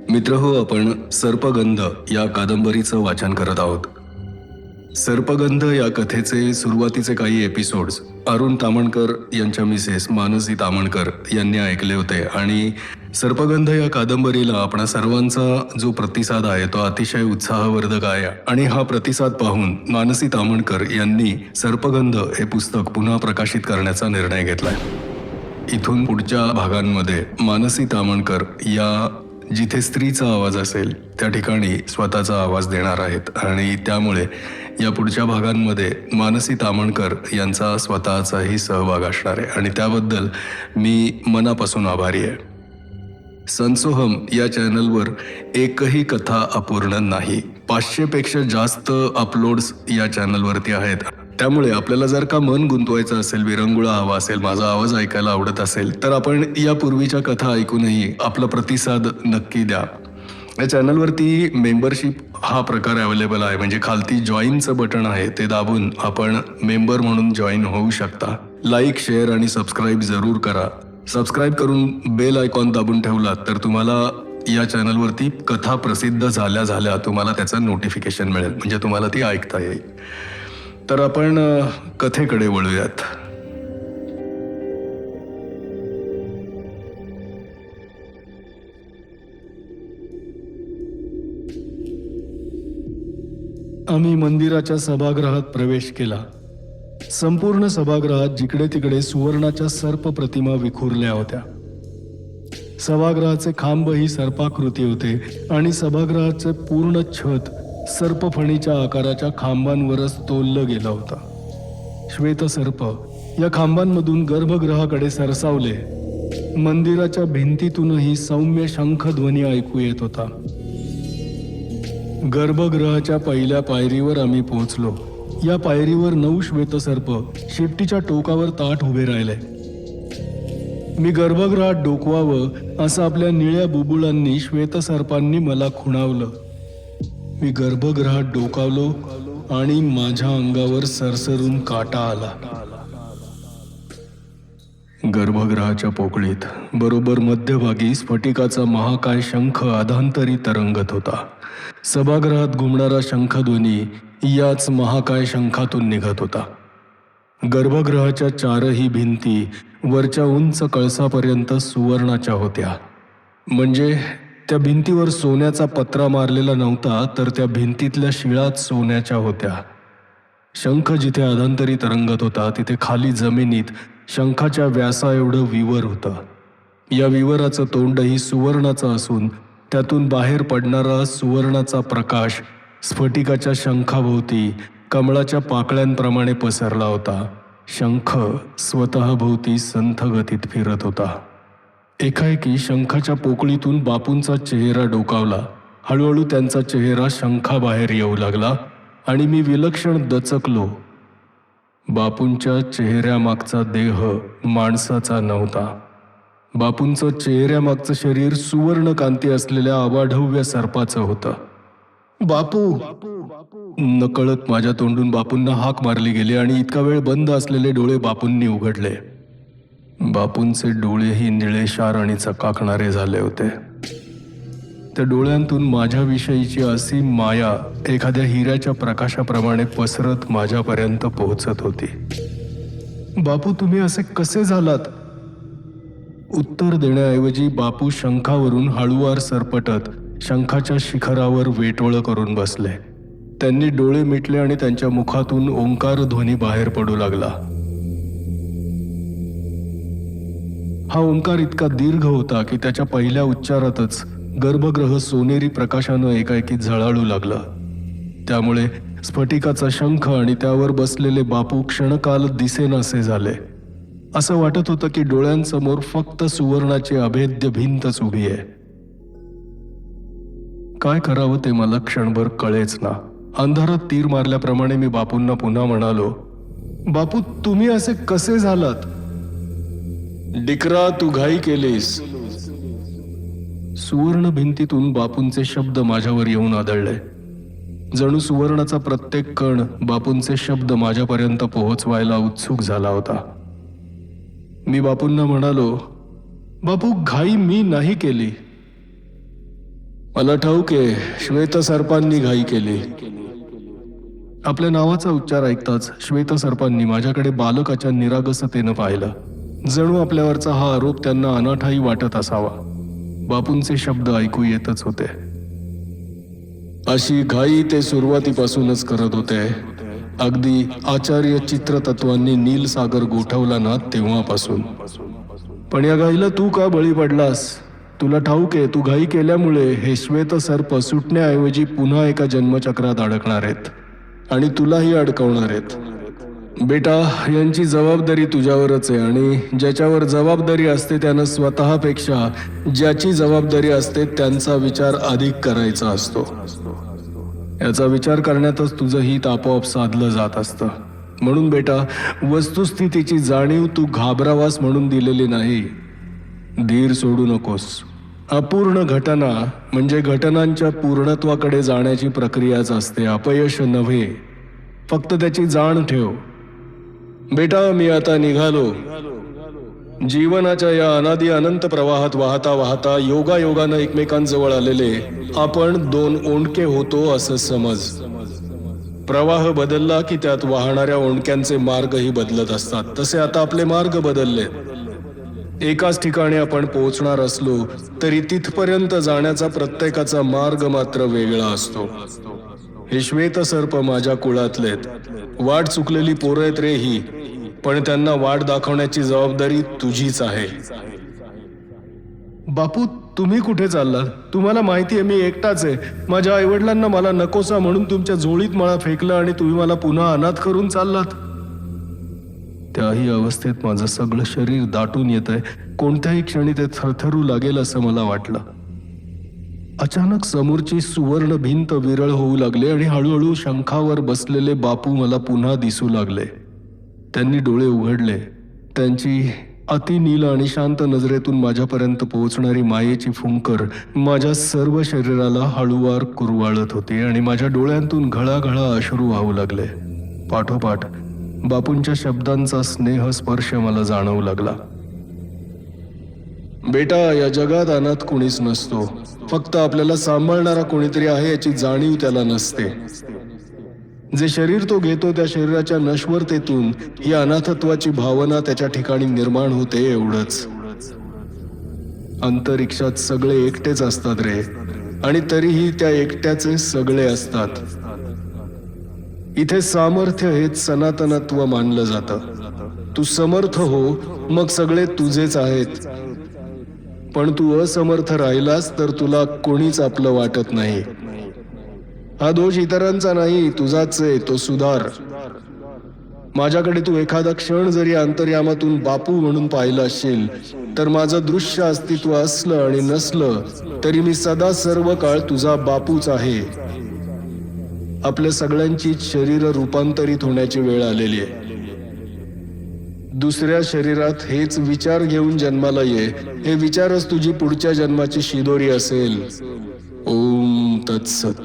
मित्रहो, आपण सर्पगंध या कादंबरीचं वाचन करत आहोत. सर्पगंध या कथेचे सुरुवातीचे काही एपिसोड्स अरुण तामणकर यांच्या मिसेस मानसी तामणकर यांनी ऐकले होते आणि सर्पगंध या कादंबरीला आपणा सर्वांचा जो प्रतिसाद आहे तो अतिशय उत्साहवर्धक आहे आणि हा प्रतिसाद पाहून मानसी तामणकर यांनी सर्पगंध हे पुस्तक पुन्हा प्रकाशित करण्याचा निर्णय घेतलाय. इथून पुढच्या भागांमध्ये मानसी तामणकर या जिथे स्त्रीचा आवाज असेल त्या ठिकाणी स्वतःचा आवाज देणार आहेत आणि त्यामुळे या पुढच्या भागांमध्ये मानसी तामणकर यांचा स्वतःचाही सहभाग असणार आहे आणि त्याबद्दल मी मनापासून आभारी आहे. संसोहम या चॅनलवर एकही कथा अपूर्ण नाही. 500 पेक्षा जास्त अपलोड्स या चॅनलवरती आहेत. त्यामुळे आपल्याला जर का मन गुंतवायचं असेल, विरंगुळा हवा असेल, माझा आवाज ऐकायला आवडत असेल तर आपण या पूर्वीच्या कथा ऐकूनही आपला प्रतिसाद नक्की द्या. या चॅनलवरती मेंबरशिप हा प्रकार अवेलेबल आहे, म्हणजे खालती जॉईनचं बटन आहे ते दाबून आपण मेंबर म्हणून जॉईन होऊ शकता. लाईक, शेअर आणि सबस्क्राईब जरूर करा. सबस्क्राईब करून बेल आयकॉन दाबून ठेवलात तर तुम्हाला या चॅनलवरती कथा प्रसिद्ध झाल्या तुम्हाला त्याचं नोटिफिकेशन मिळेल, म्हणजे तुम्हाला ती ऐकता येईल. तर आपण कथेकडे वळूयात. आम्ही मंदिराच्या सभागृहात प्रवेश केला. संपूर्ण सभागृहात जिकडे तिकडे सुवर्णाच्या सर्प प्रतिमा विखुरल्या होत्या. सभागृहाचे खांबही सर्पाकृती होते आणि सभागृहाचे पूर्ण छत सर्पफणीच्या आकाराच्या खांबांवरच तोललं गेलं होतं. श्वेत सर्प या खांबांमधून गर्भगृहाकडे सरसावले. मंदिराच्या भिंतीतूनही सौम्य शंखध्वनी ऐकू येत होता. गर्भगृहाच्या पहिल्या पायरीवर आम्ही पोहोचलो. या पायरीवर 9 श्वेतसर्प शेपटीच्या टोकावर ताठ उभे राहिले. मी गर्भगृहात डोकवावं असं आपल्या निळ्या बुबुळांनी श्वेतसर्पांनी मला खुणावलं. मी गर्भगृहात डोकावलो आणि माझ्या अंगावर सरसरून काटा आला. गर्भगृहाच्या पोकळीत बरोबर मध्यभागी स्फटिकाचा महाकाय शंख अधांतरी तरंगत होता. सभागृहात घुमणारा शंखध्वनी याच महाकाय शंखातून निघत होता. गर्भगृहाच्या 4ही भिंती वरच्या उंच कळसापर्यंत सुवर्णाच्या होत्या. म्हणजे त्या भिंतीवर सोन्याचा पत्रा मारलेला नव्हता, तर त्या भिंतीतल्या शिळाच सोन्याच्या होत्या. शंख जिथे अधांतरी तरंगत होता तिथे खाली जमिनीत शंखाच्या व्यासा एवढं विवर होतं. या विवराचं तोंडही सुवर्णाचं असून त्यातून बाहेर पडणारा सुवर्णाचा प्रकाश स्फटिकाच्या शंखाभोवती कमळाच्या पाकळ्यांप्रमाणे पसरला होता. शंख स्वतःभोवती संथ गतीत फिरत होता. एकाएकी शंखाच्या पोकळीतून बापूंचा चेहरा डोकावला. हळूहळू त्यांचा चेहरा शंखाबाहेर येऊ लागला आणि मी विलक्षण दचकलो. बापूंच्या चेहऱ्यामागचा देह माणसाचा नव्हता. बापूंचं चेहऱ्यामागचं शरीर सुवर्ण कांती असलेल्या अवाढव्य सर्पाचं होतं. बापू! नकळत माझ्या तोंडून बापूंना हाक मारली गेली आणि इतका वेळ बंद असलेले डोळे बापूंनी उघडले. बापूंचे डोळेही निळेशार आणि चकाकणारे झाले होते. त्या डोळ्यांतून माझ्याविषयीची असी माया एखाद्या हिऱ्याच्या प्रकाशाप्रमाणे पसरत माझ्यापर्यंत पोहोचत होती. बापू, तुम्ही असे कसे झालात? उत्तर देण्याऐवजी बापू शंखावरून हळुवार सरपटत शंखाच्या शिखरावर वेटोळं करून बसले. त्यांनी डोळे मिटले आणि त्यांच्या मुखातून ओंकार ध्वनी बाहेर पडू लागला. हा ओंकार इतका दीर्घ होता की त्याच्या पहिल्या उच्चारातच गर्भगृह सोनेरी प्रकाशानं एकाएकी झळाळू लागलं. त्यामुळे स्फटिकाचा शंख आणि त्यावर बसलेले बापू क्षणकाल दिसेनासे झाले. असं वाटत होतं की डोळ्यांसमोर फक्त सुवर्णाची अभेद्य भिंतच उभी आहे. काय करावं ते मला क्षणभर कळेच ना. अंधारात तीर मारल्याप्रमाणे मी बापूंना पुन्हा म्हणालो, बापू, तुम्ही असे कसे झालात? डिकरा, तू घाई केलीस. सुवर्ण भिंतीतून बापूंचे शब्द माझ्यावर येऊन आदळले. जणू सुवर्णाचा प्रत्येक कण बापूंचे शब्द माझ्यापर्यंत पोहोचवायला उत्सुक झाला होता. मी बापूंना म्हणालो, बापू, घाई मी नाही केली. मला ठाऊक आहे, श्वेतसर्पांनी घाई केली. आपल्या नावाचा उच्चार ऐकताच श्वेतसर्पांनी माझ्याकडे बालकाच्या निरागसतेनं पाहिलं. जणू आपल्यावरचा हा आरोप त्यांना अनाठाई वाटत असावा. बापूंचे शब्द ऐकू येतच होते. अशी घाई ते सुरुवातीपासूनच करत होते. अगदी आचार्य चित्रतत्वांनी नील सागर गोठवला ना तेव्हापासून. पण या घाईला तू का बळी पडलास? तुला ठाऊक आहे, तू घाई केल्यामुळे हे श्वेत सर्प सुटण्याऐवजी पुन्हा एका जन्मचक्रात अडकणार आहेत आणि तुलाही अडकवणार आहेत. बेटा, यांची जबाबदारी तुझ्यावरच आहे आणि ज्याच्यावर जबाबदारी असते त्यानं स्वतःपेक्षा ज्याची जबाबदारी असते त्यांचा विचार अधिक करायचा असतो. याचा विचार करण्यातच तुझं हित आपोआप साधलं जात असतं. म्हणून बेटा, वस्तुस्थितीची जाणीव तू घाबरावास म्हणून दिलेली नाही. धीर सोडू नकोस. अपूर्ण घटना म्हणजे घटनांच्या पूर्णत्वाकडे जाण्याची प्रक्रियाच असते, अपयश नव्हे. फक्त त्याची जाण ठेव. बेटा, मी आता निघालो. जीवनाच्या या अनादी अनंत प्रवाहात वाहता वाहता योगायोगानं एकमेकांजवळ आलेले आपण दोन ओंडके होतो असं समज. प्रवाह बदलला की त्यात वाहणाऱ्या ओंडक्यांचे मार्गही बदलत असतात. तसे आता आपले मार्ग बदलले. एकाच ठिकाणी आपण पोहोचणार असलो तरी तिथपर्यंत जाण्याचा प्रत्येकाचा मार्ग मात्र वेगळा असतो. हे श्वेतसर्प माझ्या कुळातलेत. वाट चुकलेली पोरं आहेत रे ही, पण त्यांना वाट दाखवण्याची जबाबदारी तुझीच आहे. बापू, तुम्ही कुठे चाललात? तुम्हाला माहिती आहे मी एकटाच आहे. माझ्या आईवडिलांना मला नकोसा म्हणून तुमच्या झोळीत मला फेकलं आणि तुम्ही मला पुन्हा अनाथ करून चाललात. त्याही अवस्थेत माझं सगळं शरीर दाटून येतंय. कोणत्याही क्षणी ते थरथरू लागेल असं मला वाटलं. अचानक समोरची सुवर्ण भिंत विरळ होऊ लागले आणि हळूहळू शंखावर बसलेले बापू मला पुन्हा दिसू लागले. त्यांनी डोळे उघडले. त्यांची अतिनील आणि शांत नजरेतून माझ्यापर्यंत पोहोचणारी मायेची फुंकर माझ्या सर्व शरीराला हळूवार कुरवाळत होती आणि माझ्या डोळ्यांतून घळाघळा अश्रू वाहू लागले. पाठोपाठ बापूंच्या शब्दांचा स्नेह स्पर्श मला जाणवू लागला. बेटा, या जगात अनाथ कोणीच नसतो. फक्त आपल्याला सांभाळणारा कोणीतरी आहे याची जाणीव त्याला नसते. जे शरीर तो घेतो त्या शरीराच्या नश्वरतेतून ही अनाथत्वाची भावना त्याच्या ठिकाणी निर्माण होते, एवढंच. अंतरिक्षात सगळे एकटेच असतात रे, आणि तरीही त्या एकट्याचे सगळे असतात. इथे सामर्थ्य हेच सनातनत्व मानलं जातं. तू समर्थ हो, मग सगळे तुझेच आहेत. पण तू असमर्थ राहिलास तर तुला कोणीच आपलं वाटत नाही. हा दोष इतरांचा नाही, तुझाच आहे. तो सुधार. माझ्याकडे तू एखादा क्षण जरी अंतर्यामातून बापू म्हणून पाहिलं असशील तर माझं दृश्य अस्तित्व असलं आणि नसलं तरी मी सदा सर्व काळ तुझा बापूच आहे. आपल्या सगळ्यांची शरीर रूपांतरित होण्याची वेळ आलेली आहे. दुसऱ्या शरीरात हेच विचार घेऊन जन्माला ये. हे विचारच तुझी पुढच्या जन्माची शिदोरी असेल. ओम तत्सत.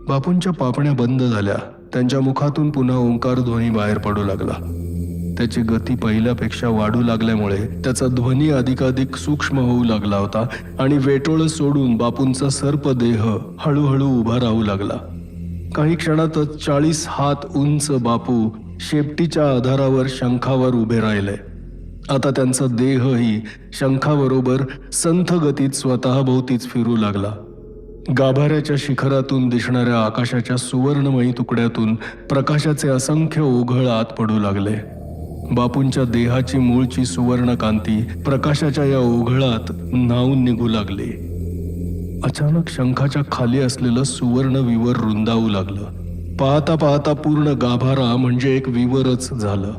बापूंच्या पापण्या बंद झाल्या. त्यांच्या मुखातून पुन्हा ओंकार ध्वनी बाहेर पडू लागला. त्याची गती पहिल्यापेक्षा वाढू लागल्यामुळे त्याचा ध्वनी अधिकाधिक सूक्ष्म होऊ लागला होता आणि वेटोळ सोडून बापूंचा सर्पदेह हळूहळू उभा राहू लागला. काही क्षणातच 40 हात उंच बापू शेपटीच्या आधारावर शंखावर उभे राहिले. आता त्यांचा देहही शंखाबरोबर संथ गतीत स्वतःभोवतीच फिरू लागला. गाभाऱ्याच्या शिखरातून दिसणाऱ्या आकाशाच्या सुवर्णमयी तुकड्यातून प्रकाशाचे असंख्य ओघळ आत पडू लागले. बापूंच्या देहाची मूळची सुवर्ण कांती प्रकाशाच्या या ओघळात न्हाऊन निघू लागली. अचानक शंखाच्या खाली असलेलं सुवर्ण विवर रुंदावू लागलं. पाहता पाहता पूर्ण गाभारा म्हणजे एक विवरच झालं.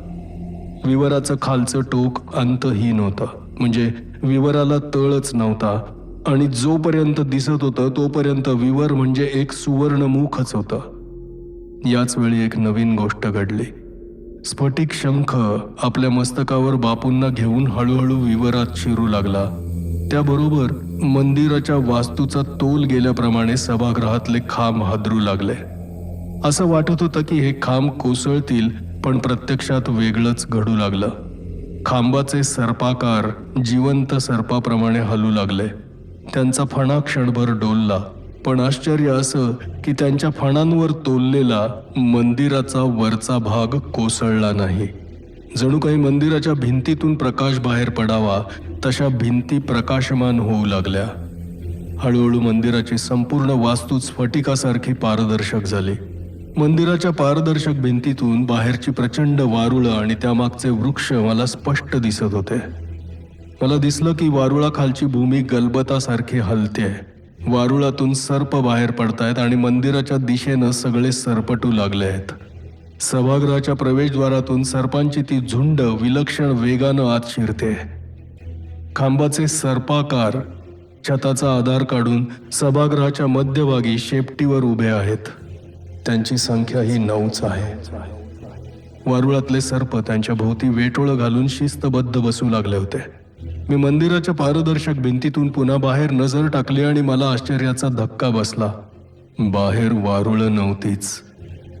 विवराचं खालचं टोक अंतहीन होतं, म्हणजे विवराला तळच नव्हता आणि जोपर्यंत दिसत होतं तोपर्यंत विवर म्हणजे एक सुवर्ण मुखच होतं. याच वेळी एक नवीन गोष्ट घडली. स्फटिक शंख आपल्या मस्तकावर बापूंना घेऊन हळूहळू विवरात शिरू लागला. त्याबरोबर मंदिराच्या वास्तूचा तोल गेल्याप्रमाणे सभागृहातले खांब हादरू लागले. असं वाटत होतं की हे खांब कोसळतील, पण प्रत्यक्षात वेगळंच घडू लागलं. खांबाचे सर्पाकार जिवंत सर्पाप्रमाणे हलू लागले. त्यांचा फणा क्षणभर डोलला, पण आश्चर्य असं की त्यांच्या फणांवर तोललेला मंदिराचा वरचा भाग कोसळला नाही. जणू काही मंदिराच्या भिंतीतून प्रकाश बाहेर पडावा तशा भिंती प्रकाशमान होऊ लागल्या. हळूहळू मंदिराची संपूर्ण वास्तू स्फटिकासारखी पारदर्शक झाली. मंदिराच्या पारदर्शक भिंतीतून बाहेरची प्रचंड वारुळं आणि त्यामागचे वृक्ष मला स्पष्ट दिसत होते. मला दिसलं की वारुळाखालची भूमी गलबतासारखी हलतेय. वारुळातून सर्प बाहेर पडतायत आणि मंदिराच्या दिशेनं सगळे सरपटू लागले आहेत. सभागृहाच्या प्रवेशद्वारातून सर्पांची ती झुंड विलक्षण वेगानं आत शिरते. खांबाचे सर्पाकार छताचा आधार काढून सभागृहाच्या मध्यभागी शेपटीवर उभे आहेत. त्यांची संख्या ही 9च आहे. वारुळातले सर्प त्यांच्या भोवती वेटोळं घालून शिस्तबद्ध बसू लागले होते. मी मंदिराच्या पारदर्शक भिंतीतून पुन्हा बाहेर नजर टाकली आणि मला आश्चर्याचा धक्का बसला. बाहेर वारुळं नव्हतीच.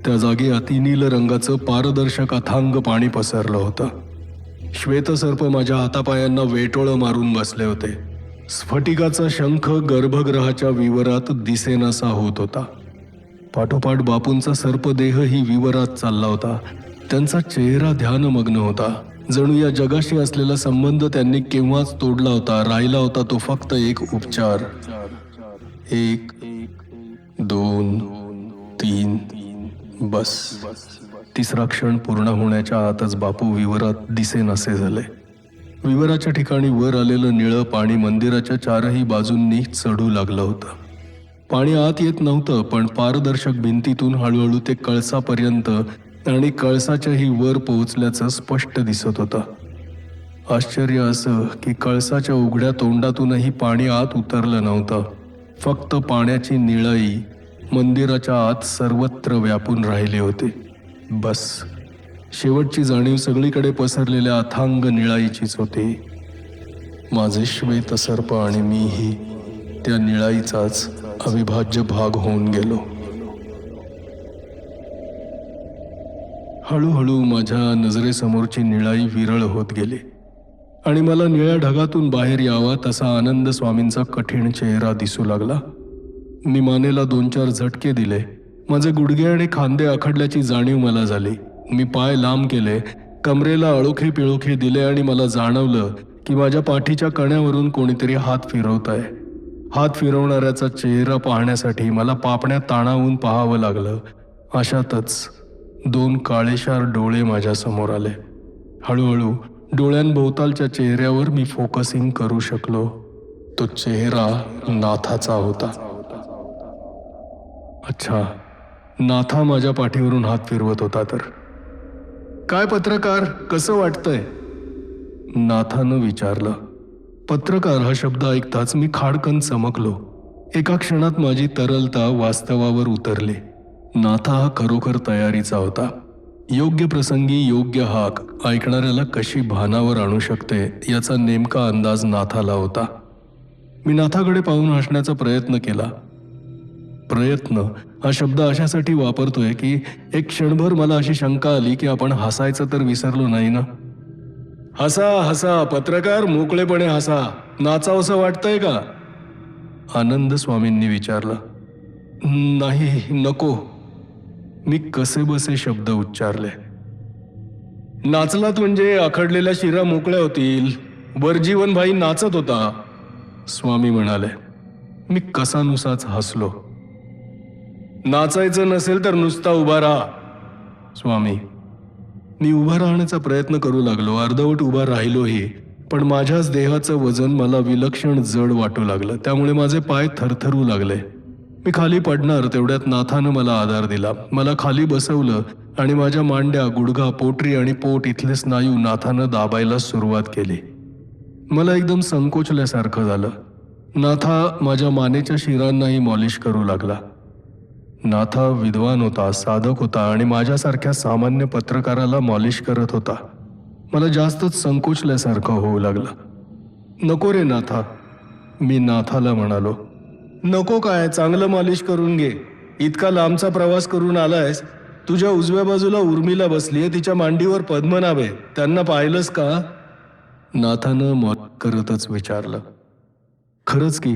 त्या जागी अतिनील रंगाचं पारदर्शक अथांग पाणी पसरलं होतं. श्वेतसर्प माझ्या हातापायांना वेटोळं मारून बसले होते. स्फटिकाचा शंख गर्भगृहाच्या विवरात दिसेनासा होत होता. पाठोपाठ बापूंचा सर्पदेहही विवरात चालला होता. त्यांचा चेहरा ध्यानमग्न होता. जणू या जगाशी असलेला संबंध त्यांनी केव्हाच तोडला होता. राहिला होता तो फक्त एक उपचार. 1 2 3 बस. तिसरा क्षण पूर्ण होण्याच्या आतच बापू विवरात दिसेनासे झाले. विवराच्या ठिकाणी वर आलेलं निळं पाणी मंदिराच्या चारही बाजूंनी चढू लागलं होतं. पाणी आत येत नव्हतं, पण पारदर्शक भिंतीतून हळूहळू ते कळसापर्यंत आणि कळसाच्याही वर पोहोचल्याचं स्पष्ट दिसत होतं. आश्चर्य असं की कळसाच्या उघड्या तोंडातूनही पाणी आत उतरलं नव्हतं. फक्त पाण्याची निळाई मंदिराच्या आत सर्वत्र व्यापून राहिली होती. बस. शेवटची जाणीव सगळीकडे पसरलेल्या अथांग निळाईचीच होती. माझे श्वेत सर्प आणि मीही त्या निळाईचाच अविभाज्य भाग होऊन गेलो. हळूहळू माझ्या नजरेसमोरची निळाई विरळ होत गेली आणि मला निळ्या ढगातून बाहेर यावा तसा आनंद स्वामींचा कठीण चेहरा दिसू लागला. मी मानेला 2-4 झटके दिले. माझे गुडघे आणि खांदे आखडल्याची जाणीव मला झाली. मी पाय लांब केले, कमरेला अळोखे पिळोखे दिले आणि मला जाणवलं की माझ्या पाठीच्या कण्यावरून कोणीतरी हात फिरवत आहे. हात फिरवणाऱ्याचा चेहरा पाहण्यासाठी मला पापण्या ताणावून पाहावं लागलं. अशातच 2 काळेशार डोळे माझ्यासमोर आले. हळूहळू डोळ्यांभोवतालच्या चेहऱ्यावर मी फोकसिंग करू शकलो. तो चेहरा नाथाचा होता. अच्छा, नाथा माझ्या पाठीवरून हात फिरवत होता तर. काय पत्रकार, कसं वाटतंय? नाथानं विचारलं. पत्रकार हा शब्द ऐकताच मी खाडकन चमकलो. एका क्षणात माझी तरलता वास्तवावर उतरली. नाथा हा खरोखर तयारीचा होता. योग्य प्रसंगी योग्य हाक ऐकणाऱ्याला कशी भानावर आणू शकते याचा नेमका अंदाज नाथाला होता. मी नाथाकडे पाहून हसण्याचा प्रयत्न केला. प्रयत्न हा शब्द अशासाठी वापरतोय की एक क्षणभर मला अशी शंका आली की आपण हसायचं तर विसरलो नाही ना. हसा हसा पत्रकार, मोकळेपणे हसा. नाचावंसं वाटतंय का? आनंद स्वामींनी विचारलं. नाही, नको. मी कसेबसे शब्द उच्चारले. नाचलात म्हणजे आखडलेल्या शिरा मोकळ्या होतील. वरजीवन भाई नाचत होता, स्वामी म्हणाले. मी कसानुसाच हसलो. नाचायचं नसेल तर नुसता उभा राहा, स्वामी. मी उभा राहण्याचा प्रयत्न करू लागलो. अर्धवट उभा राहिलोही, पण माझ्याच देहाचं वजन मला विलक्षण जड वाटू लागलं. त्यामुळे माझे पाय थरथरू लागले. मी खाली पडणार तेवढ्यात नाथानं मला आधार दिला. मला खाली बसवलं आणि माझ्या मांड्या, गुडघा, पोटरी आणि पोट इथले स्नायू नाथानं दाबायला सुरुवात केली. मला एकदम संकोचल्यासारखं झालं. नाथा माझ्या मानेच्या शिरांनाही मॉलिश करू लागला. नाथा विद्वान होता, साधक होता आणि माझ्यासारख्या सामान्य पत्रकाराला मॉलिश करत होता. मला जास्तच संकोचल्यासारखं होऊ लागलं. नको रे नाथा, मी नाथाला म्हणालो. नको काय, चांगलं मॉलिश करून घे. इतका लांबचा प्रवास करून आलायस. तुझ्या उजव्या बाजूला उर्मिला बसलीये, तिच्या मांडीवर पद्मनाभ आहे. त्यांना पाहिलंस का? नाथानं मॉलिश करतच विचारलं. खरंच की,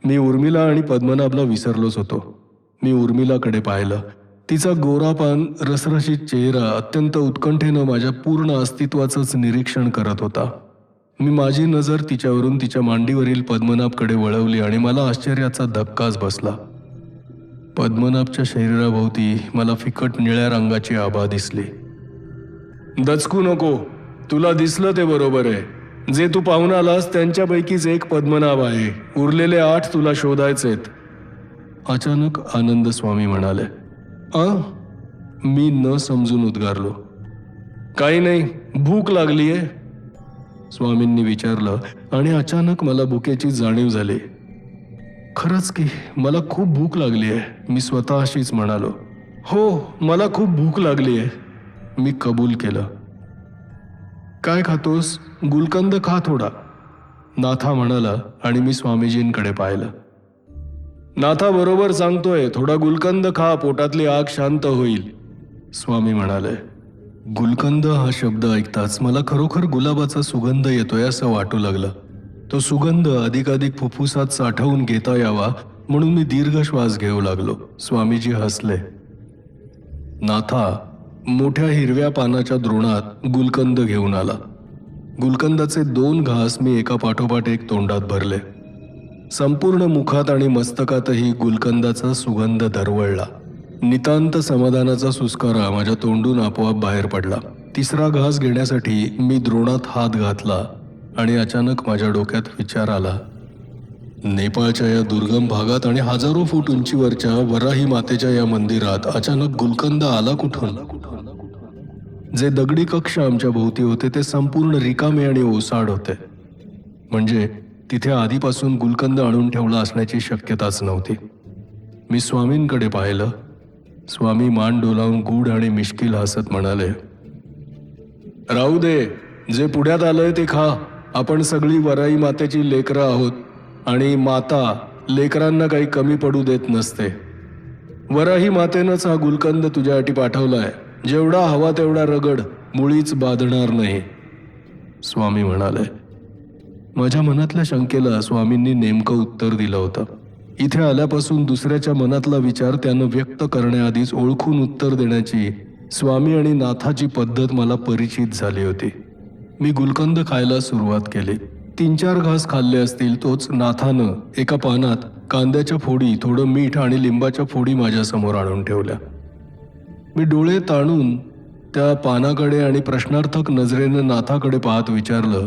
मी उर्मिला आणि पद्मनाभला विसरलोच होतो. मी उर्मिलाकडे पाहिलं. तिचा गोरापान रसरशीत चेहरा अत्यंत उत्कंठेनं माझ्या पूर्ण अस्तित्वाचंच निरीक्षण करत होता. मी माझी नजर तिच्यावरून तिच्या मांडीवरील पद्मनाभकडे वळवली आणि मला आश्चर्याचा धक्काच बसला. पद्मनाभच्या शरीराभोवती मला फिकट निळ्या रंगाची आभा दिसली. दचकू नको, तुला दिसलं ते बरोबर आहे. जे तू पाहून आलास त्यांच्यापैकीच एक पद्मनाभ आहे. उरलेले 8 तुला शोधायचेत. अचानक आनंद स्वामी म्हणाले. मी न समजून उद्गारलो. काही नाही, भूक लागलीये, स्वामींनी विचारलं आणि अचानक मला भुकेची जाणीव झाली. खरंच की मला खूप भूक लागली आहे, मी स्वतःशीच म्हणालो. हो, मला खूप भूक लागली आहे, मी कबूल केलं. काय खातोस? गुलकंद खा थोडा, नाथा म्हणाला आणि मी स्वामीजींकडे पाहिलं. नाथा बरोबर सांगतोय, थोडा गुलकंद खा, पोटातली आग शांत होईल, स्वामी म्हणाले. गुलकंद हा शब्द ऐकताच मला खरोखर गुलाबाचा सुगंध येतोय असं वाटू लागलं. तो सुगंध अधिकाधिक फुफ्फुसात साठवून घेता यावा म्हणून मी दीर्घ श्वास घेऊ लागलो. स्वामीजी हसले. नाथा मोठ्या हिरव्या पानाच्या द्रोणात गुलकंद घेऊन आला. गुलकंदाचे 2 घास मी एका पाठोपाठ एक तोंडात भरले. संपूर्ण मुखात आणि मस्तकातही गुलकंदाचा सुगंध दरवळला. नितांत समाधानाचा सुस्कारा माझ्या तोंडून आपोआप बाहेर पडला. 3रा घास घेण्यासाठी मी द्रोणात हात घातला आणि अचानक माझ्या डोक्यात विचार आला. नेपाळच्या या दुर्गम भागात आणि हजारो फूट उंचीवरच्या वराही मातेच्या या मंदिरात अचानक गुलकंद आला कुठून? जे दगडी कक्ष आमच्या भोवती होते ते संपूर्ण रिकामे आणि ओसाड होते. म्हणजे तिथे आधीपासून गुलकंद आणून ठेवला असण्याची शक्यताच नव्हती. मी स्वामींकडे पाहिलं. स्वामी मान डोलावून गूढ आणि मिश्किल हसत म्हणाले. राहू दे, जे पुढ्यात आलंय ते खा. आपण सगळी वराई मातेची लेकरं आहोत आणि माता लेकरांना काही कमी पडू देत नसते. वराही मातेनंच हा गुलकंद तुझ्यासाठी पाठवलाय. जेवढा हवा तेवढा रगड, मुळीच बाधणार नाही, स्वामी म्हणाले. माझ्या मनातल्या शंकेला स्वामींनी नेमकं उत्तर दिलं होतं. इथे आल्यापासून दुसऱ्याच्या मनातला विचार त्यानं व्यक्त करण्याआधीच ओळखून उत्तर देण्याची स्वामी आणि नाथाची पद्धत मला परिचित झाली होती. मी गुलकंद खायला सुरुवात केली. 3-4 घास खाल्ले असतील. तोच नाथानं एका पानात कांद्याच्या फोडी, थोडं मीठ आणि लिंबाच्या फोडी माझ्यासमोर आणून ठेवल्या. मी डोळे ताणून त्या पानाकडे आणि प्रश्नार्थक नजरेनं नाथाकडे पाहत विचारलं,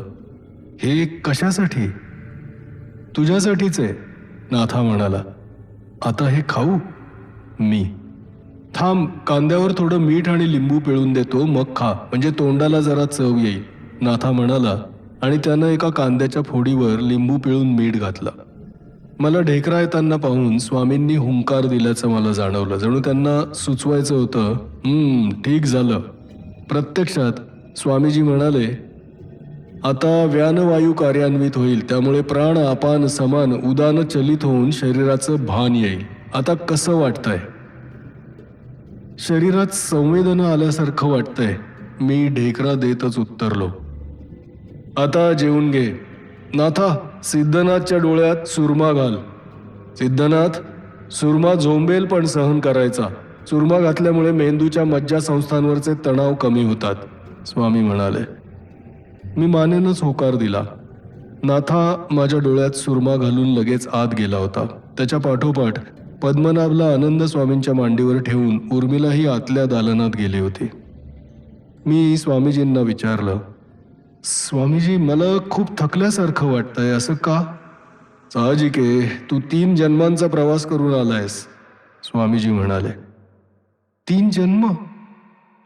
हे कशासाठी? तुझ्यासाठीच आहे, नाथा म्हणाला. आता हे खाऊ? मी, थांब, कांद्यावर थोडं मीठ आणि लिंबू पिळून देतो, मग खा, म्हणजे तोंडाला जरा चव येईल, नाथा म्हणाला आणि त्यानं एका कांद्याच्या फोडीवर लिंबू पिळून मीठ घातलं. मला ढेकरा येताना पाहून स्वामींनी हुंकार दिल्याचं मला जाणवलं. जणू त्यांना सुचवायचं होतं, ठीक झालं. प्रत्यक्षात स्वामीजी म्हणाले, आता व्यानवायू कार्यान्वित होईल, त्यामुळे प्राण अपान समान उदान चलित होऊन शरीराचं भान येईल. आता कसं वाटतंय? शरीरात संवेदना आल्यासारखं वाटतंय, मी ढेकरा देतच उत्तरलो. आता जेवून घे. नाथा, सिद्धनाथच्या डोळ्यात सुरमा घाल. सिद्धनाथ, सुरमा झोंबेल पण सहन करायचा. सुरमा घातल्यामुळे मेंदूच्या मज्जासंस्थांवरचे तणाव कमी होतात, स्वामी म्हणाले. मी मानेनच होकार दिला. नाथा माझ्या डोळ्यात सुरमा घालून लगेच आत गेला होता. त्याच्या पाठोपाठ पद्मनाभला आनंद स्वामींच्या मांडीवर ठेवून उर्मिलाही आतल्या दालनात गेली होती. मी स्वामीजींना विचारलं, स्वामीजी, मला खूप थकल्यासारखं वाटतंय, असं का? साहजिक आहे, तू 3 जन्मांचा प्रवास करून आलायस, स्वामीजी म्हणाले. 3 जन्म?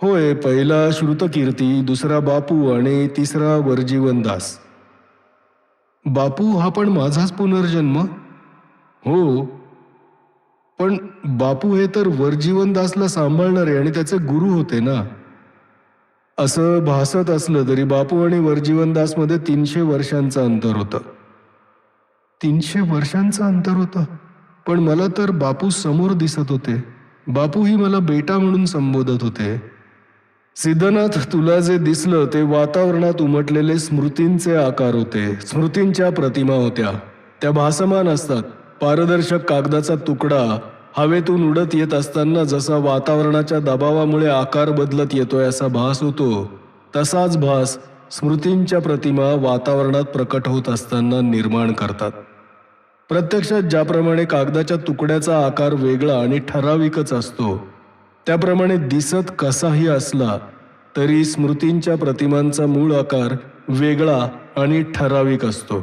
होय, पहिला श्रुतकीर्ती, दुसरा बापू आणि 3रा वरजीवन दास. बापू हा पण माझाच पुनर्जन्म? हो, पण बापू हे तर वरजीवन दासला सांभाळणारे आणि त्याचे गुरु होते ना. असं भासत असलं तरी बापू आणि वरजीवन दासमध्ये 300 वर्षांचं अंतर होतं. 300 वर्षांचं अंतर होतं? पण मला तर बापू समोर दिसत होते. बापूही मला बेटा म्हणून संबोधत होते. सिद्धनाथ, तुला जे दिसलं ते वातावरणात उमटलेले स्मृतींचे आकार होते. स्मृतींच्या प्रतिमा होत्या. त्या भासमान असतात. पारदर्शक कागदाचा तुकडा हवेतून उडत येत असताना जसा वातावरणाच्या दबावामुळे आकार बदलत येतोय असा भास होतो, तसाच भास स्मृतींच्या प्रतिमा वातावरणात प्रकट होत असताना निर्माण करतात. प्रत्यक्षात ज्याप्रमाणे कागदाच्या तुकड्याचा आकार वेगळा आणि ठराविकच असतो, त्याप्रमाणे दिसत कसाही असला तरी स्मृतींच्या प्रतिमांचा मूळ आकार वेगळा आणि ठराविक असतो.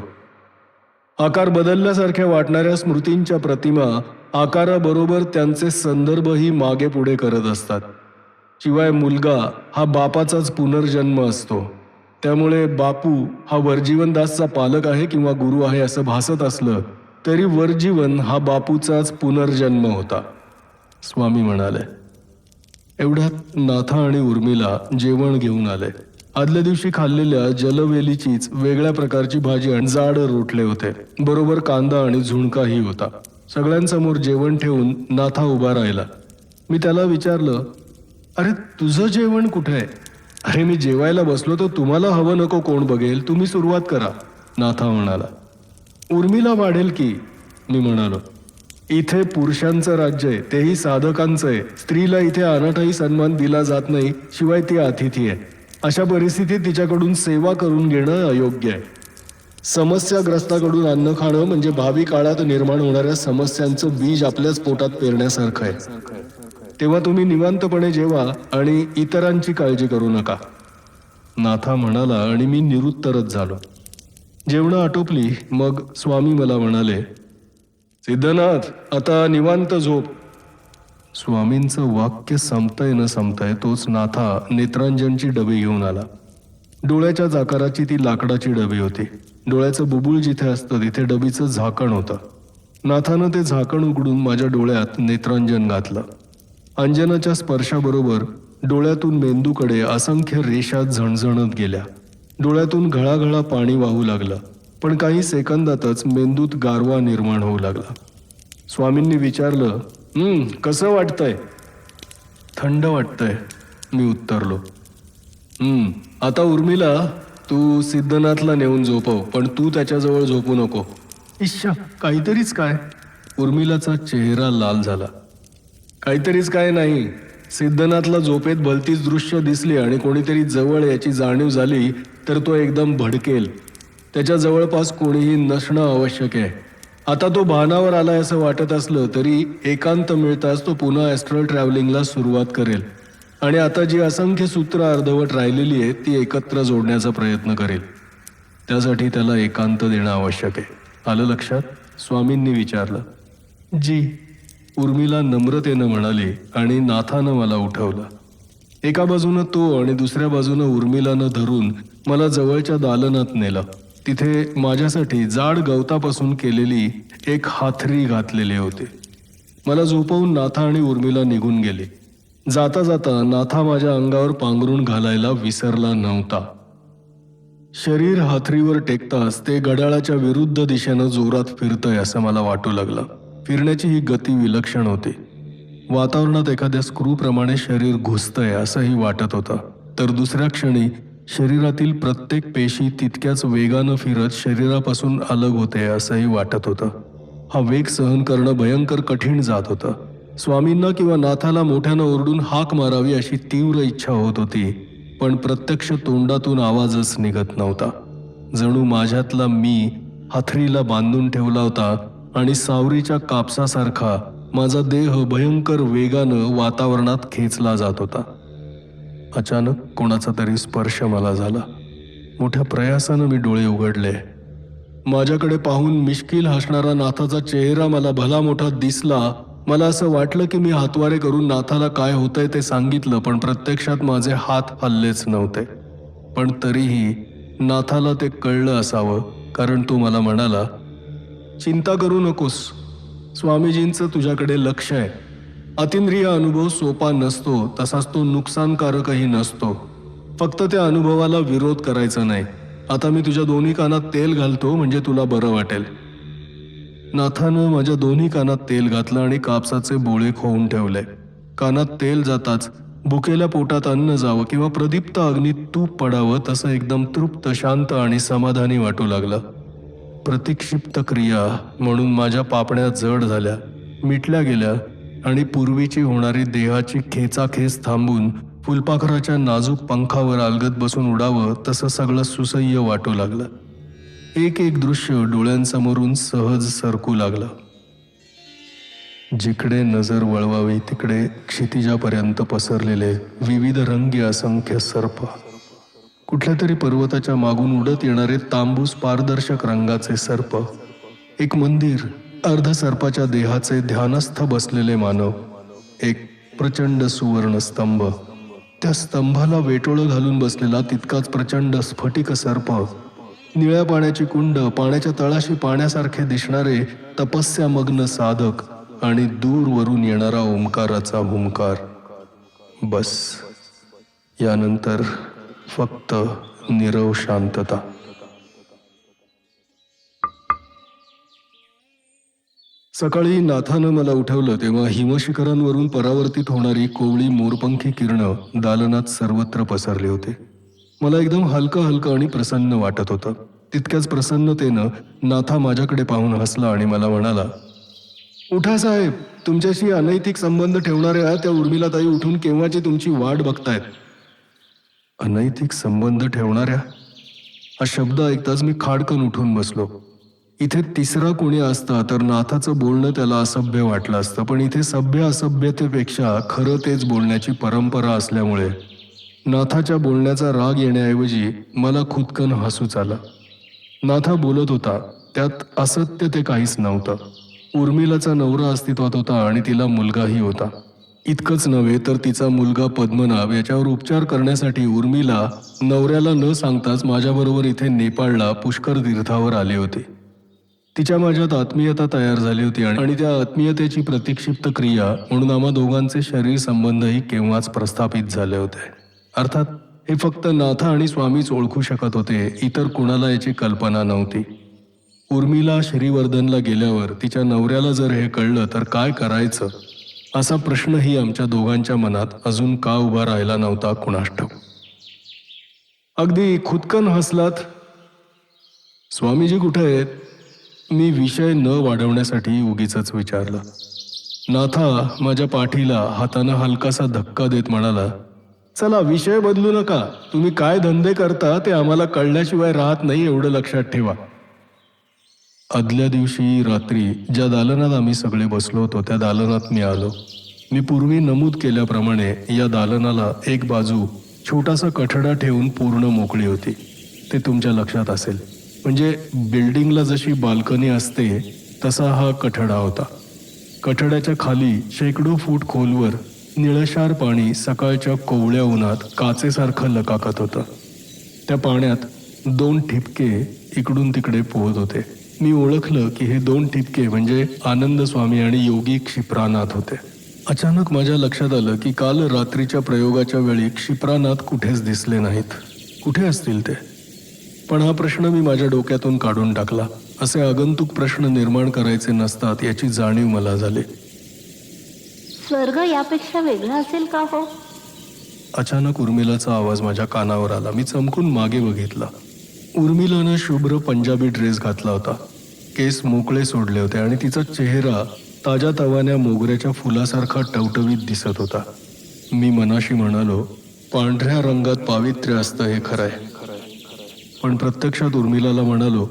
आकार बदलल्यासारख्या वाटणाऱ्या स्मृतींच्या प्रतिमा आकाराबरोबर त्यांचे संदर्भही मागे पुढे करत असतात. शिवाय मुलगा हा बापाचाच पुनर्जन्म असतो. त्यामुळे बापू हा वर्जीवनदासचा पालक आहे किंवा गुरु आहे असं भासत असलं तरी वर्जीवन हा बापूचाच पुनर्जन्म होता. स्वामी म्हणाले. एवढ्यात नाथा आणि उर्मिला जेवण घेऊन आले. आदल्या दिवशी खाल्लेल्या जलवेलीचीच वेगळ्या प्रकारची भाजी आणि जाड रोटले होते. बरोबर कांदा आणि झुणकाही होता. सगळ्यांसमोर जेवण ठेवून नाथा उभा राहिला. मी त्याला विचारलं, अरे तुझं जेवण कुठे आहे? अरे मी जेवायला बसलो तर तुम्हाला हवं नको कोण बघेल, तुम्ही सुरुवात करा, नाथा म्हणाला. उर्मिला वाढेल की, मी म्हणालो. इथे पुरुषांचं राज्य आहे, तेही साधकांचं आहे. स्त्रीला इथे अनाठाई सन्मान दिला जात नाही, शिवाय ती अतिथी आहे. अशा परिस्थितीत तिच्याकडून सेवा करून घेणं अयोग्य आहे. समस्याग्रस्ताकडून अन्न खाणं म्हणजे भावी काळात निर्माण होणाऱ्या समस्यांचं बीज आपल्याच पोटात पेरण्यासारखं आहे. तेव्हा तुम्ही निवांतपणे जेवा आणि इतरांची काळजी करू नका, नाथा म्हणाला आणि मी निरुत्तरच झालो. जेवणं आटोपली. मग स्वामी मला म्हणाले, सिद्धनाथ आता निवांत झोप. स्वामींचं वाक्य संपतंय न संपतंय तोच नाथा नेत्रांजनची डबी घेऊन आला. डोळ्याच्या आकाराची ती लाकडाची डबी होती. डोळ्याचं बुबुळ जिथे असतं तिथे डबीचं झाकण होतं. नाथानं ते झाकण उघडून माझ्या डोळ्यात नेत्रांजन घातलं. अंजनाच्या स्पर्शाबरोबर डोळ्यातून मेंदूकडे असंख्य रेषा झणझणत गेल्या. डोळ्यातून घळाघळा पाणी वाहू लागलं. पण काही सेकंदातच मेंदूत गारवा निर्माण होऊ लागला. स्वामींनी विचारलं, कसं वाटतंय? थंड वाटतंय, मी उत्तरलो. आता उर्मिला, तू सिद्धनाथला नेऊन झोपव, पण तू त्याच्याजवळ झोपू नको. इश्शा, काहीतरीच काय? उर्मिलाचा चेहरा लाल झाला. काहीतरीच काय नाही. सिद्धनाथला झोपेत भलतीच दृश्य दिसली आणि कोणीतरी जवळ याची जाणीव झाली तर तो एकदम भडकेल. त्याच्या जवळपास कोणीही नसणं आवश्यक आहे. आता तो भानावर आलाय असं वाटत असलं तरी एकांत मिळताच तो पुन्हा ॲस्ट्रल ट्रॅव्हलिंगला सुरुवात करेल आणि आता जी असंख्य सूत्र अर्धवट राहिलेली आहेत ती एकत्र जोडण्याचा प्रयत्न करेल. त्यासाठी त्याला एकांत देणं आवश्यक आहे. आलं लक्षात? स्वामींनी विचारलं. जी, उर्मिला नम्रतेनं म्हणाली आणि नाथानं मला उठवलं. एका बाजूनं तो आणि दुसऱ्या बाजूनं उर्मिलानं धरून मला जवळच्या दालनात नेलं. तिथे माझ्यासाठी जाड गवतापासून केलेली एक हाथरी घातलेली होती. मला झोपवून नाथा आणि उर्मिला निघून गेली. जाता जाता नाथा माझ्या अंगावर पांघरून घालायला विसरला नव्हता. शरीर हाथरीवर टेकताच ते घड्याळाच्या विरुद्ध दिशेनं जोरात फिरतंय असं मला वाटू लागलं. फिरण्याची ही गती विलक्षण होती. वातावरणात एखाद्या स्क्रूप्रमाणे शरीर घुसतंय असंही वाटत होतं. तर दुसऱ्या क्षणी शरीरातील प्रत्येक पेशी तितक्याच वेगानं फिरत शरीरापासून अलग होते असंही वाटत होतं. हा वेग सहन करणं भयंकर कठीण जात होतं. स्वामींना किंवा नाथाला मोठ्यानं ओरडून हाक मारावी अशी तीव्र इच्छा होत होती, पण प्रत्यक्ष तोंडातून आवाजच निघत नव्हता. जणू माझ्यातला मी हाथरीला बांधून ठेवला होता आणि सावरीच्या कापसासारखा माझा देह भयंकर वेगानं वातावरणात खेचला जात होता. अचानक कोणाचा तरी स्पर्श मला झाला. मोठ्या प्रयासानं मी डोळे उघडले. माझ्याकडे पाहून मिश्किल हसणारा नाथाचा चेहरा मला भला मोठा दिसला. मला असं वाटलं की मी हातवारे करून नाथाला काय होतंय ते सांगितलं, पण प्रत्यक्षात माझे हात हललेच नव्हते. पण तरीही नाथाला ते कळलं असावं, कारण तो मला म्हणाला, चिंता करू नकोस, स्वामीजींचं तुझ्याकडे लक्ष आहे. अतिंद्रिय अनुभव सोपा नसतो, तसाच तो नुकसानकारकही नसतो. फक्त त्या अनुभवाला विरोध करायचा नाही. आता मी तुझ्या दोन्ही कानात तेल घालतो, म्हणजे तुला बरं वाटेल. नाथानं माझ्या दोन्ही कानात तेल घातलं आणि कापसाचे बोळे खोवून ठेवले. कानात तेल जाताच भुकेल्या पोटात अन्न जावं किंवा प्रदीप्त अग्नीत तूप पडावं तसं एकदम तृप्त, शांत आणि समाधानी वाटू लागलं. प्रतिक्षिप्त क्रिया म्हणून माझ्या पापण्या जड झाल्या, मिटल्या गेल्या आणि पूर्वीची होणारी देहाची खेचाखेच थांबून फुलपाखराच्या नाजूक पंखावर अलगद बसून उडावं तसं सगळं सुसह्य वाटू लागलं. एक एक दृश्य डोळ्यांसमोरून सहज सरकू लागलं. जिकडे नजर वळवावी तिकडे क्षितिजापर्यंत पसरलेले विविध रंगी असंख्य सर्प, कुठल्या तरी पर्वताच्या मागून उडत येणारे तांबूस पारदर्शक रंगाचे सर्प, एक मंदिर, अर्ध सर्पाच्या देहाचे ध्यानस्थ बसलेले मानव, एक प्रचंड सुवर्ण स्तंभ, त्या स्तंभाला वेटोळं घालून बसलेला तितकाच प्रचंड स्फटिक सर्प, निळ्या पाण्याची कुंड, पाण्याच्या तळाशी पाण्यासारखे दिसणारे तपस्यामग्न साधक आणि दूरवरून येणारा ओंकाराचा हुंकार. बस, यानंतर फक्त नीरव शांतता. सकाळी नाथानं मला उठवलं तेव्हा हिमशिखरांवरून परावर्तित होणारी कोवळी मोरपंखी किरणं दालनात सर्वत्र पसरली होती. मला एकदम हलकं हलकं आणि प्रसन्न वाटत होतं. तितक्याच प्रसन्नतेनं नाथा माझ्याकडे पाहून हसला आणि मला म्हणाला, उठा साहेब, तुमच्याशी अनैतिक संबंध ठेवणाऱ्या त्या उर्मिलाताई उठून केव्हाची तुमची वाट बघतायत. अनैतिक संबंध ठेवणाऱ्या हा शब्द ऐकताच मी खाडकन उठून बसलो. इथे तिसरा कोणी असता तर नाथाचं बोलणं त्याला असभ्य वाटलं असतं, पण इथे सभ्य असभ्यतेपेक्षा खरं तेच बोलण्याची परंपरा असल्यामुळे नाथाच्या बोलण्याचा राग येण्याऐवजी मला खुदकन हसूच आलं. नाथा बोलत होता, त्यात असत्य ते काहीच नव्हतं. उर्मिलाचा नवरा अस्तित्वात होता आणि तिला मुलगाही होता. इतकंच नव्हे तर तिचा मुलगा पद्मनाभ याच्यावर उपचार करण्यासाठी उर्मिला नवऱ्याला न सांगताच माझ्याबरोबर इथे नेपाळला पुष्कर तीर्थावर आली होती. तिच्या माझ्यात आत्मीयता तयार झाली होती आणि त्या आत्मीयतेची प्रतिक्षिप्त क्रिया म्हणून आम्हा दोघांचे शरीर संबंधही केव्हाच प्रस्थापित झाले होते. अर्थात हे फक्त नाथा आणि स्वामीच ओळखू शकत होते, इतर कुणाला याची कल्पना नव्हती. उर्मिला श्रीवर्धनला गेल्यावर तिच्या नवऱ्याला जर हे कळलं तर काय करायचं, असा प्रश्नही आमच्या दोघांच्या मनात अजून का उभा राहिला नव्हता कुणास ठाऊक. अगदी खुदकन हसलात. स्वामीजी कुठे आहेत? मी विषय न वाढवण्यासाठी उगीचच विचारलं. नाथा माझ्या पाठीला हातानं हलकासा धक्का देत म्हणाला, चला विषय बदलू नका. तुम्ही काय धंदे करता ते आम्हाला कळल्याशिवाय राहत नाही, एवढं लक्षात ठेवा. आदल्या दिवशी रात्री ज्या दालनात आम्ही सगळे बसलो होतो त्या दालनात मी आलो. मी पूर्वी नमूद केल्याप्रमाणे या दालनाला एक बाजू छोटासा कठडा ठेवून पूर्ण मोकळी होती. ते तुमच्या लक्षात असेल. म्हणजे बिल्डिंगला जशी बाल्कनी असते तसा हा कठडा होता. कठड्याच्या खाली शेकडो फूट खोलवर निळशार पाणी सकाळच्या कोवळ्या उन्हात काचेसारखं लकाकत होतं. त्या पाण्यात 2 ठिपके इकडून तिकडे पोहत होते. मी ओळखलं की हे 2 ठिपके म्हणजे आनंद स्वामी आणि योगी क्षिप्रानाथ होते. अचानक माझ्या लक्षात आलं की काल रात्रीच्या प्रयोगाच्या वेळी क्षिप्रानाथ कुठेच दिसले नाहीत. कुठे असतील ते? पण हा प्रश्न मी माझ्या डोक्यातून काढून टाकला. असे आगंतुक प्रश्न निर्माण करायचे नसतात याची जाणीव मला झाली. स्वर्ग यापेक्षा वेगळा असेल का हो? अचानक उर्मिलाचा आवाज माझ्या कानावर आला. मी चमकून मागे बघितला. उर्मिलानं शुभ्र पंजाबी ड्रेस घातला होता. केस मोकळे सोडले होते आणि तिचा चेहरा ताज्या तवान्या मोगऱ्याच्या फुलासारखा टवटवीत दिसत होता. मी मनाशी म्हणालो, पांढऱ्या रंगात पावित्र्य असतं हे खरंय. पण प्रत्यक्षात उर्मिलाला म्हणालो,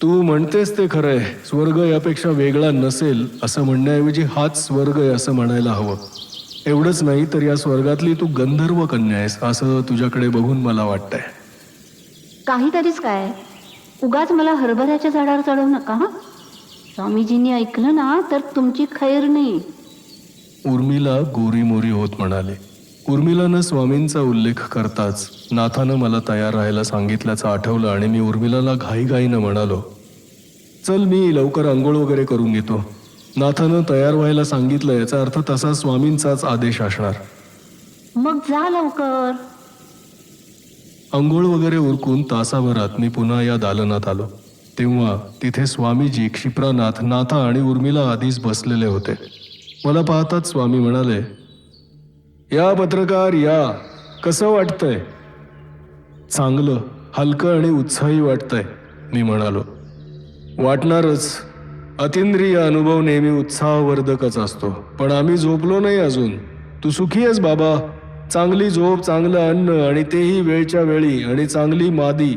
तू म्हणतेस ते खरंय. स्वर्ग यापेक्षा वेगळा नसेल असं म्हणण्याऐवजी हाच स्वर्ग आहे असं म्हणायला हवं. एवढंच नाही तर या स्वर्गातली तू गंधर्व कन्या आहेस असं तुझ्याकडे बघून मला वाटतंय. काहीतरीच काय, उगाच मला हरभऱ्याच्या झाडावर चढवू नका हा. स्वामीजींनी ऐकलं ना तर तुमची खैर नाही. उर्मिला गोरीमोरी होत म्हणाले. उर्मिलानं स्वामींचा उल्लेख करताच नाथानं मला तयार राहायला सांगितल्याचं आठवलं आणि मी उर्मिलाला घाईघाईनं म्हणालो, चल मी लवकर आंघोळ वगैरे करून घेतो. नाथानं तयार व्हायला सांगितलं याचा अर्थ तसा स्वामींचाच आदेश असणार. मग जा लवकर. आंघोळ वगैरे उरकून तासाभरात मी पुन्हा या दालनात आलो. तेव्हा तिथे स्वामीजी, क्षिप्रानाथ, नाथा आणि उर्मिला आधीच बसलेले होते. मला पाहताच स्वामी म्हणाले, या पत्रकार या, कसं वाटतंय? चांगलं, हलकं आणि उत्साही वाटतंय, मी म्हणालो. वाटणारच. अतिंद्रिय अनुभव नेहमी उत्साहवर्धकच असतो. पण आम्ही झोपलो नाही अजून. तू सुखी आहेस बाबा? चांगली झोप, चांगलं अन्न आणि तेही वेळच्या वेळी, आणि चांगली मादी.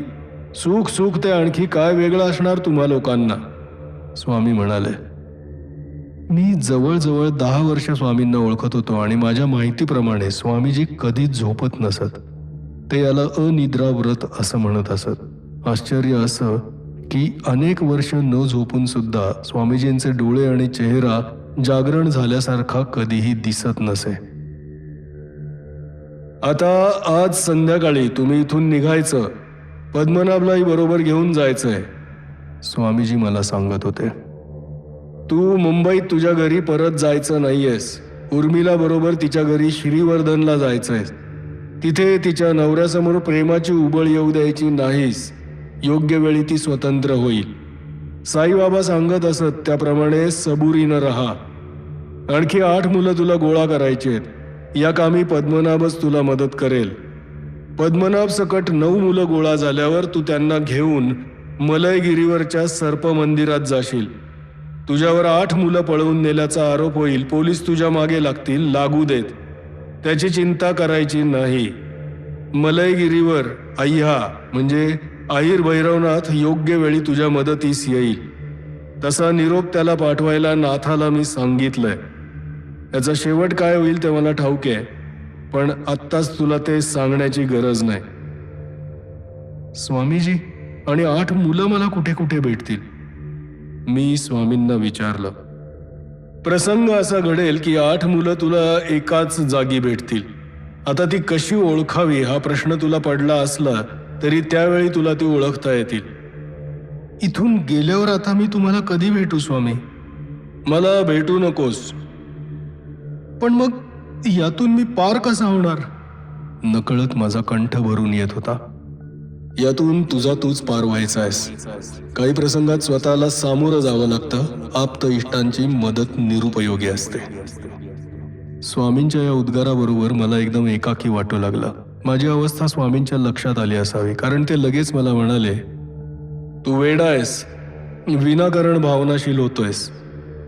सुख सुख ते आणखी काय वेगळं असणार तुम्हा लोकांना? स्वामी म्हणाले. मी जवळजवळ 10 वर्ष स्वामींना ओळखत होतो आणि माझ्या माहितीप्रमाणे स्वामीजी कधीच झोपत नसत. ते याला अनिद्रा व्रत असं म्हणत असत. आश्चर्य असं की अनेक वर्ष न झोपून सुद्धा स्वामीजींचे डोळे आणि चेहरा जागरण झाल्यासारखा कधीही दिसत नसे. आता आज संध्याकाळी तुम्ही इथून निघायचं. पद्मनाभलाही बरोबर घेऊन जायचंय, स्वामीजी मला सांगत होते. तू मुंबईत तुझ्या घरी परत जायचं नाहीयेस. उर्मिला बरोबर तिच्या घरी श्रीवर्धनला जायचंय. तिथे तिच्या नवऱ्यासमोर प्रेमाची उबळ येऊ द्यायची नाहीस. योग्य वेळी ती स्वतंत्र होईल. साईबाबा सांगत असत त्याप्रमाणे सबुरीनं राहा. आणखी 8 मुलं तुला गोळा करायची आहेत. या कामी पद्मनाभच तुला मदत करेल. पद्मनाभ सकट 9 मुलं गोळा झाल्यावर तू त्यांना घेऊन मलयगिरीवरच्या सर्प मंदिरात जाशील. तुझ्यावर 8 मुलं पळवून नेल्याचा आरोप होईल. पोलीस तुझ्या मागे लागतील, लागू देत. त्याची चिंता करायची नाही. मलयगिरीवर अय्या म्हणजे अहिर भैरवनाथ योग्य वेळी तुझ्या मदतीस येईल. तसा निरोप त्याला पाठवायला नाथाला मी सांगितलंय. याचा शेवट काय होईल ते मला ठाऊक आहे, पण आत्ताच तुला ते सांगण्याची गरज नाही. स्वामीजी, आणि 8 मुलं मला कुठे कुठे भेटतील? मी स्वामींना विचारलं. प्रसंग असा घडेल की 8 मुलं तुला एकाच जागी भेटतील. आता ती कशी ओळखावी हा प्रश्न तुला पडला असला तरी त्यावेळी तुला ती ओळखता येतील. इथून गेल्यावर आता मी तुम्हाला कधी भेटू स्वामी? मला भेटू नकोस. पण मग यातून मी पार कसा होणार? नकळत माझा कंठ भरून येत होता. यातून तुझा तूच पार व्हायचा आहेस. काही प्रसंगात स्वतःला सामोरं जावं लागतं. आप्त इष्टांची मदत निरुपयोगी असते. स्वामींच्या या उद्गाराबरोबर मला एकदम एकाकी वाटू लागला. माझी अवस्था स्वामींच्या लक्षात आली असावी, कारण ते लगेच मला म्हणाले, तू वेडा आहेस, विनाकारण भावनाशील होतोयस.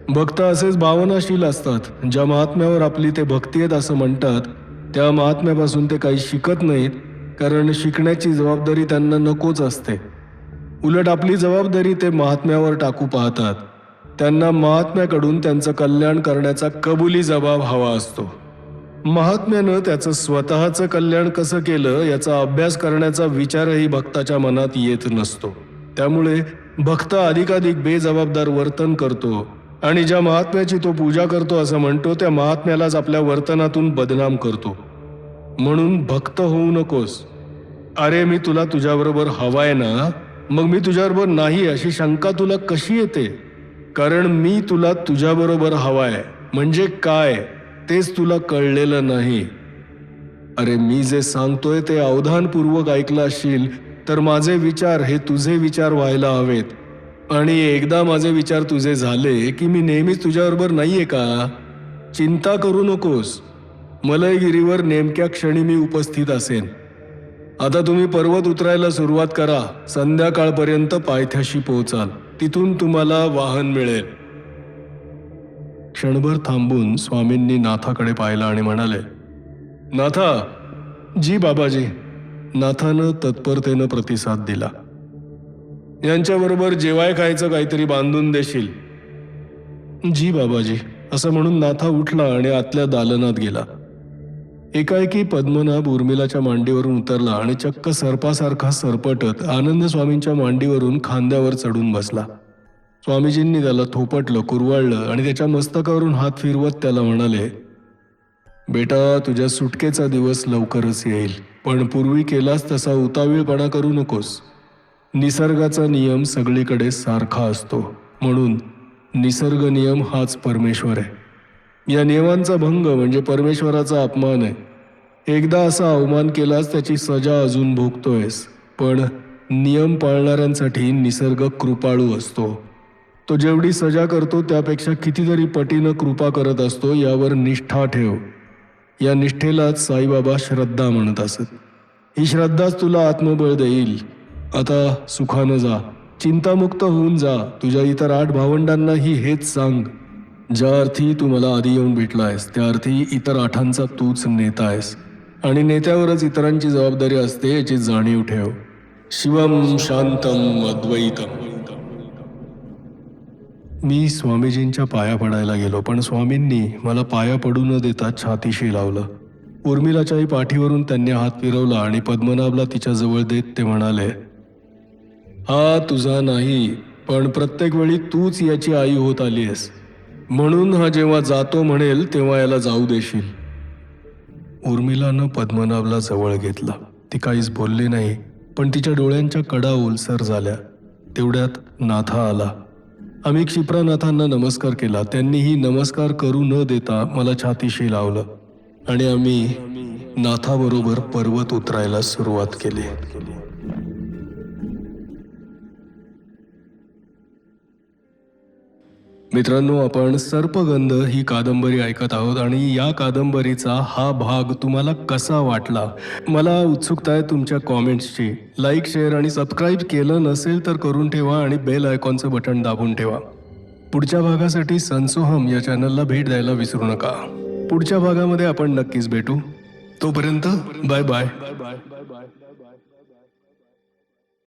भक्त असेच भावनाशील असतात. ज्या महात्म्यावर आपली ते भक्ती आहेत असं म्हणतात, त्या महात्म्यापासून ते काही शिकत नाहीत, कारण शिकण्याची जबाबदारी त्यांना नकोच असते. उलट आपली जबाबदारी ते महात्म्यावर टाकू पाहतात. त्यांना महात्म्याकडून त्यांचं कल्याण करण्याचा कबुली जबाब हवा असतो. महात्म्यानं त्याचं स्वतःचं कल्याण कसं केलं याचा अभ्यास करण्याचा विचारही भक्ताच्या मनात येत नसतो. त्यामुळे भक्त अधिकाधिक बेजबाबदार वर्तन करतो आणि ज्या महात्म्याची तो पूजा करतो असं म्हणतो त्या महात्म्यालाच आपल्या वर्तनातून बदनाम करतो. म्हणून भक्त होऊ नकोस. अरे मी तुला तुझ्याबरोबर हवाय ना, मग मी तुझ्याबरोबर नाही अशी शंका तुला कशी येते? कारण मी तुला तुझ्याबरोबर हवाय म्हणजे काय तेच तुला कळलेलं नाही. अरे मी जे सांगतोय ते अवधानपूर्वक ऐकलं असशील तर माझे विचार हे तुझे विचार व्हायला हवेत. आणि एकदा माझे विचार तुझे झाले की मी नेहमीच तुझ्याबरोबर नाहीये का? चिंता करू नकोस. मलयगिरीवर नेमक्या क्षणी मी उपस्थित असेन. आता तुम्ही पर्वत उतरायला सुरुवात करा. संध्याकाळपर्यंत पायथ्याशी पोहोचाल. तिथून तुम्हाला वाहन मिळेल. क्षणभर थांबून स्वामींनी नाथाकडे पाहिलं आणि म्हणाले, नाथा. जी बाबाजी. नाथानं तत्परतेनं प्रतिसाद दिला. यांच्याबरोबर जेवाय खायचं काहीतरी बांधून देशील? जी बाबाजी. असं म्हणून नाथा उठला आणि आतल्या दालनात गेला. एकाएकी पद्मनाभ उर्मिलाच्या मांडीवरून उतरला आणि चक्क सर्पासारखा सरपटत आनंद स्वामींच्या मांडीवरून खांद्यावर चढून बसला. स्वामीजींनी त्याला थोपटलं, कुरवाळलं आणि त्याच्या मस्तकावरून हात फिरवत त्याला म्हणाले, बेटा तुझ्या सुटकेचा दिवस लवकरच येईल, पण पूर्वी केलास तसा उतावीळपणा करू नकोस. निसर्गाचा नियम सगळीकडे सारखा असतो, म्हणून निसर्ग नियम हाच परमेश्वर आहे. या नियमांचा भंग म्हणजे परमेश्वराचा अपमान आहे. एकदा असा अवमान केलास त्याची सजा अजून भोगतोयस. पण नियम पाळणाऱ्यांसाठी निसर्ग कृपाळू असतो. तो जेवढी सजा करतो त्यापेक्षा कितीतरी पटीनं कृपा करत असतो. यावर निष्ठा ठेव. या निष्ठेलाच साईबाबा श्रद्धा म्हणत असत. ही श्रद्धाच तुला आत्मबळ देईल. आता सुखानं जा. चिंतामुक्त होऊन जा. तुझ्या इतर 8 भावंडांनाही हेच सांग. ज्या अर्थी तू मला आधी येऊन भेटलायस त्या अर्थी इतर 8 तूच नेता आहेस आणि नेत्यावरच इतरांची जबाबदारी असते याची जाणीव ठेव. शिवम शांतम अद्वैतम. मी स्वामीजींच्या पाया पडायला गेलो, पण स्वामींनी मला पाया पडू न देता छातीशी लावलं. उर्मिलाच्याही पाठीवरून त्यांनी हात फिरवला आणि पद्मनाभला तिच्या जवळ देत ते म्हणाले, हा तुझा नाही, पण प्रत्येक वेळी तूच याची आई होत आलीयस, म्हणून हा जेव्हा जातो म्हणेल तेव्हा याला जाऊ देशील. उर्मिलानं पद्मनाभला जवळ घेतला. ती काहीच बोलली नाही, पण तिच्या डोळ्यांच्या कडा ओलसर झाल्या. तेवढ्यात नाथा आला. आम्ही क्षिप्रानाथांना नमस्कार केला. त्यांनीही नमस्कार करू न देता मला छातीशी लावलं आणि आम्ही नाथाबरोबर पर्वत उतरायला सुरुवात केली. मित्रांनो, आपण सर्पगंध ही कादंबरी ऐकत आहोत आणि या कादंबरीचा हा भाग तुम्हाला कसा वाटला? मला उत्सुकता आहे तुमच्या कॉमेंट्सची. लाईक, शेअर आणि सबस्क्राईब केलं नसेल तर करून ठेवा आणि बेल आयकॉनचं बटन दाबून ठेवा. पुढच्या भागासाठी संसोहम या चॅनलला भेट द्यायला विसरू नका. पुढच्या भागामध्ये आपण नक्कीच भेटू. तोपर्यंत बाय बाय.